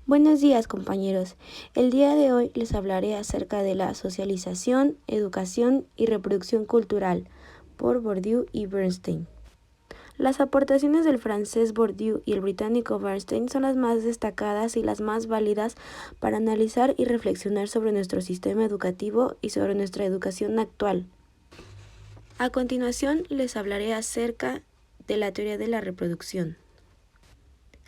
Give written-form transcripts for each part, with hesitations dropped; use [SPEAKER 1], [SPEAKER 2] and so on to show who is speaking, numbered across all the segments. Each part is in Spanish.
[SPEAKER 1] Buenos días, compañeros. El día de hoy les hablaré acerca de la socialización, educación y reproducción cultural por Bourdieu y Bernstein. Las aportaciones del francés Bourdieu y el británico Bernstein son las más destacadas y las más válidas para analizar y reflexionar sobre nuestro sistema educativo y sobre nuestra educación actual. A continuación, les hablaré acerca de la teoría de la reproducción.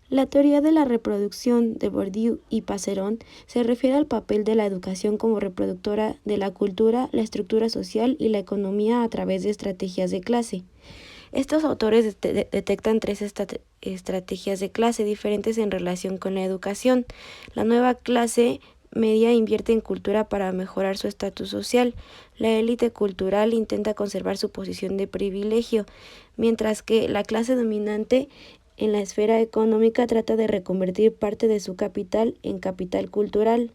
[SPEAKER 1] La teoría de la reproducción de Bourdieu y Passeron se refiere al papel de la educación como reproductora de la cultura, la estructura social y la economía a través de estrategias de clase. Estos autores detectan tres estrategias de clase diferentes en relación con la educación. La nueva clase media invierte en cultura para mejorar su estatus social. La élite cultural intenta conservar su posición de privilegio, mientras que la clase dominante en la esfera económica trata de reconvertir parte de su capital en capital cultural.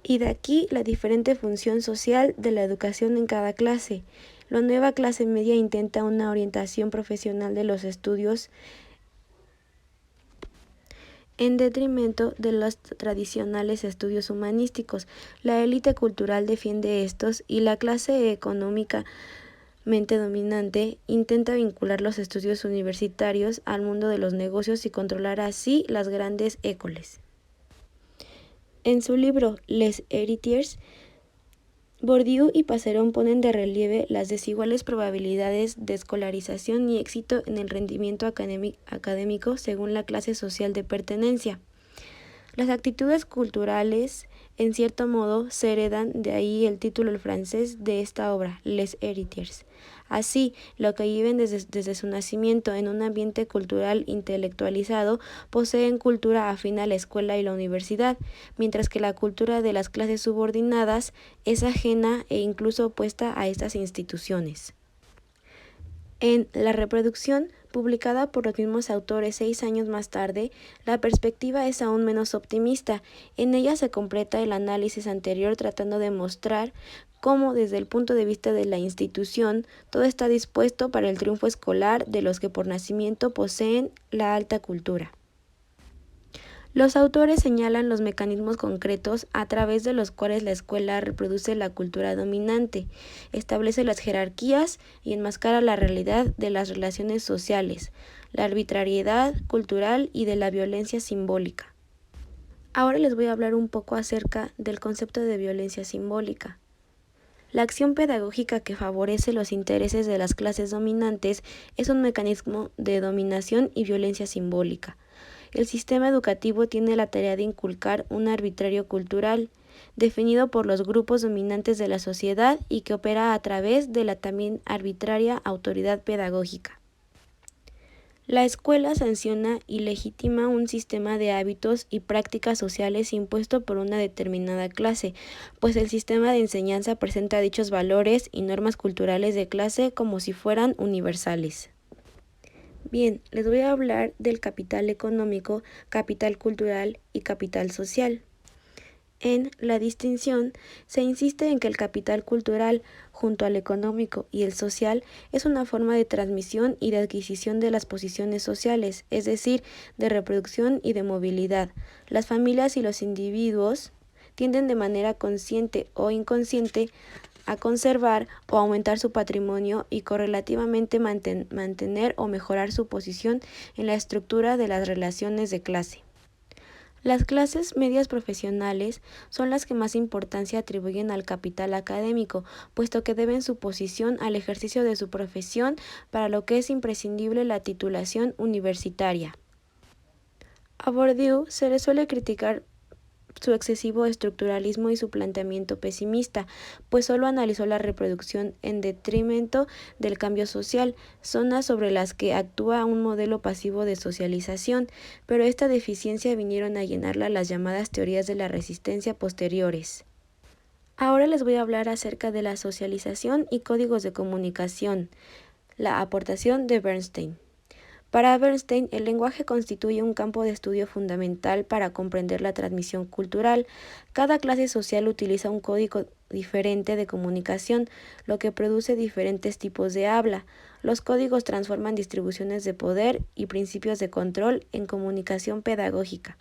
[SPEAKER 1] Y de aquí la diferente función social de la educación en cada clase. La nueva clase media intenta una orientación profesional de los estudios en detrimento de los tradicionales estudios humanísticos. La élite cultural defiende estos y la clase económica mente dominante intenta vincular los estudios universitarios al mundo de los negocios y controlar así las grandes écoles. En su libro Les Héritiers, Bourdieu y Passeron ponen de relieve las desiguales probabilidades de escolarización y éxito en el rendimiento académico según la clase social de pertenencia. Las actitudes culturales, en cierto modo, se heredan, de ahí el título francés de esta obra, Les Héritiers. Así, lo que viven desde su nacimiento en un ambiente cultural intelectualizado poseen cultura afín a la escuela y la universidad, mientras que la cultura de las clases subordinadas es ajena e incluso opuesta a estas instituciones. En La reproducción, publicada por los mismos autores 6 años más tarde, la perspectiva es aún menos optimista. En ella se completa el análisis anterior tratando de mostrar cómo, desde el punto de vista de la institución, todo está dispuesto para el triunfo escolar de los que por nacimiento poseen la alta cultura. Los autores señalan los mecanismos concretos a través de los cuales la escuela reproduce la cultura dominante, establece las jerarquías y enmascara la realidad de las relaciones sociales, la arbitrariedad cultural y de la violencia simbólica. Ahora les voy a hablar un poco acerca del concepto de violencia simbólica. La acción pedagógica que favorece los intereses de las clases dominantes es un mecanismo de dominación y violencia simbólica. El sistema educativo tiene la tarea de inculcar un arbitrario cultural, definido por los grupos dominantes de la sociedad y que opera a través de la también arbitraria autoridad pedagógica. La escuela sanciona y legitima un sistema de hábitos y prácticas sociales impuesto por una determinada clase, pues el sistema de enseñanza presenta dichos valores y normas culturales de clase como si fueran universales. Bien, les voy a hablar del capital económico, capital cultural y capital social. En la distinción, se insiste en que el capital cultural, junto al económico y el social, es una forma de transmisión y de adquisición de las posiciones sociales, es decir, de reproducción y de movilidad. Las familias y los individuos tienden de manera consciente o inconsciente a conservar o aumentar su patrimonio y correlativamente mantener o mejorar su posición en la estructura de las relaciones de clase. Las clases medias profesionales son las que más importancia atribuyen al capital académico, puesto que deben su posición al ejercicio de su profesión, para lo que es imprescindible la titulación universitaria. A Bourdieu se le suele criticar su excesivo estructuralismo y su planteamiento pesimista, pues solo analizó la reproducción en detrimento del cambio social, zonas sobre las que actúa un modelo pasivo de socialización, pero esta deficiencia vinieron a llenarla las llamadas teorías de la resistencia posteriores. Ahora les voy a hablar acerca de la socialización y códigos de comunicación, la aportación de Bernstein. Para Bernstein, el lenguaje constituye un campo de estudio fundamental para comprender la transmisión cultural. Cada clase social utiliza un código diferente de comunicación, lo que produce diferentes tipos de habla. Los códigos transforman distribuciones de poder y principios de control en comunicación pedagógica.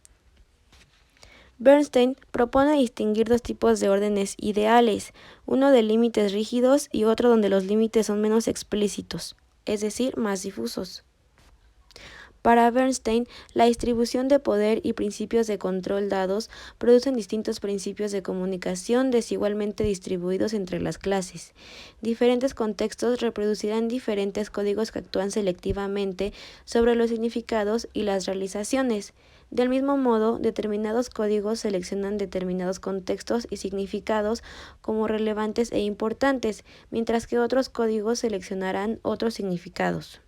[SPEAKER 1] Bernstein propone distinguir dos tipos de órdenes ideales, uno de límites rígidos y otro donde los límites son menos explícitos, es decir, más difusos. Para Bernstein, la distribución de poder y principios de control dados producen distintos principios de comunicación desigualmente distribuidos entre las clases. Diferentes contextos reproducirán diferentes códigos que actúan selectivamente sobre los significados y las realizaciones. Del mismo modo, determinados códigos seleccionan determinados contextos y significados como relevantes e importantes, mientras que otros códigos seleccionarán otros significados.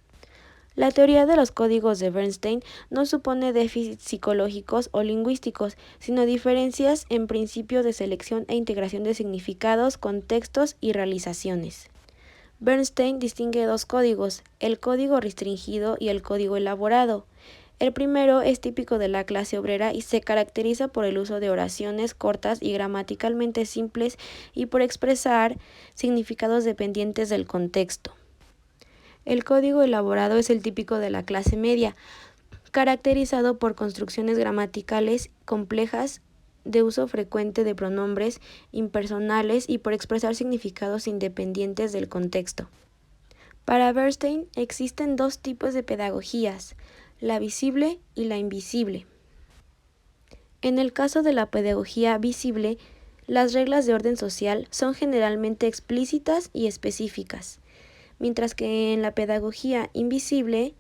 [SPEAKER 1] La teoría de los códigos de Bernstein no supone déficits psicológicos o lingüísticos, sino diferencias en principios de selección e integración de significados, contextos y realizaciones. Bernstein distingue dos códigos, el código restringido y el código elaborado. El primero es típico de la clase obrera y se caracteriza por el uso de oraciones cortas y gramaticalmente simples y por expresar significados dependientes del contexto. El código elaborado es el típico de la clase media, caracterizado por construcciones gramaticales complejas de uso frecuente de pronombres impersonales y por expresar significados independientes del contexto. Para Bernstein existen dos tipos de pedagogías, la visible y la invisible. En el caso de la pedagogía visible, las reglas de orden social son generalmente explícitas y específicas, mientras que en la pedagogía invisible,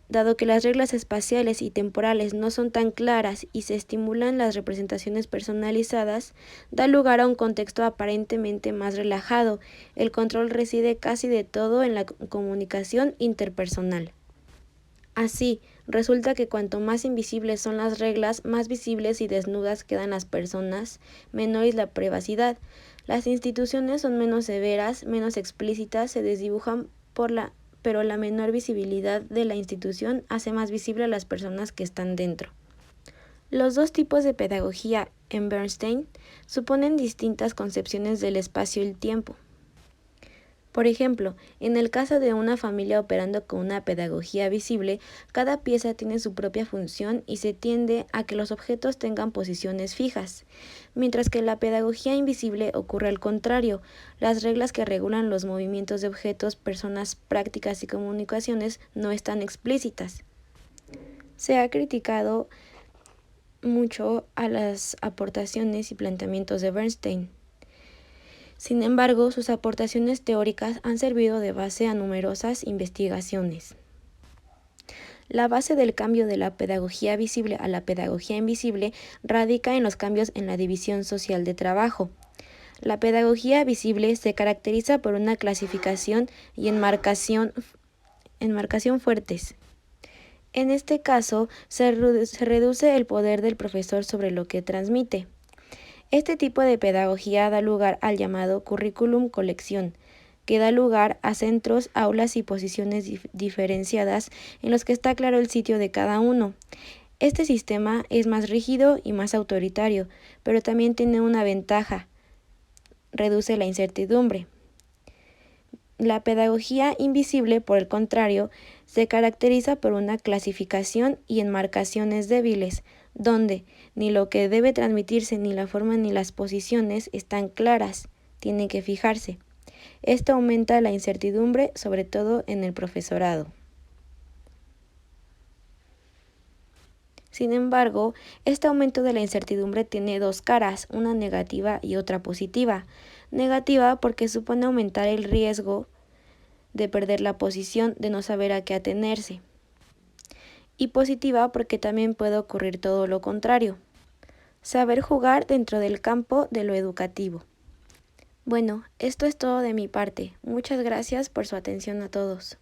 [SPEAKER 1] dado que las reglas espaciales y temporales no son tan claras y se estimulan las representaciones personalizadas, da lugar a un contexto aparentemente más relajado. El control reside casi de todo en la comunicación interpersonal. Así, resulta que cuanto más invisibles son las reglas, más visibles y desnudas quedan las personas, menor es la privacidad. Las instituciones son menos severas, menos explícitas, se desdibujan pero la menor visibilidad de la institución hace más visible a las personas que están dentro. Los dos tipos de pedagogía en Bernstein suponen distintas concepciones del espacio y el tiempo. Por ejemplo, en el caso de una familia operando con una pedagogía visible, cada pieza tiene su propia función y se tiende a que los objetos tengan posiciones fijas, mientras que en la pedagogía invisible ocurre al contrario. Las reglas que regulan los movimientos de objetos, personas, prácticas y comunicaciones no están explícitas. Se ha criticado mucho a las aportaciones y planteamientos de Bernstein. Sin embargo, sus aportaciones teóricas han servido de base a numerosas investigaciones. La base del cambio de la pedagogía visible a la pedagogía invisible radica en los cambios en la división social de trabajo. La pedagogía visible se caracteriza por una clasificación y enmarcación fuertes. En este caso, se reduce el poder del profesor sobre lo que transmite. Este tipo de pedagogía da lugar al llamado currículum colección, que da lugar a centros, aulas y posiciones diferenciadas en los que está claro el sitio de cada uno. Este sistema es más rígido y más autoritario, pero también tiene una ventaja: reduce la incertidumbre. La pedagogía invisible, por el contrario, se caracteriza por una clasificación y enmarcaciones débiles, donde ni lo que debe transmitirse, ni la forma ni las posiciones están claras, tienen que fijarse. Esto aumenta la incertidumbre, sobre todo en el profesorado. Sin embargo, este aumento de la incertidumbre tiene dos caras, una negativa y otra positiva. Negativa porque supone aumentar el riesgo de perder la posición, de no saber a qué atenerse. Y positiva porque también puede ocurrir todo lo contrario: saber jugar dentro del campo de lo educativo. Bueno, esto es todo de mi parte. Muchas gracias por su atención a todos.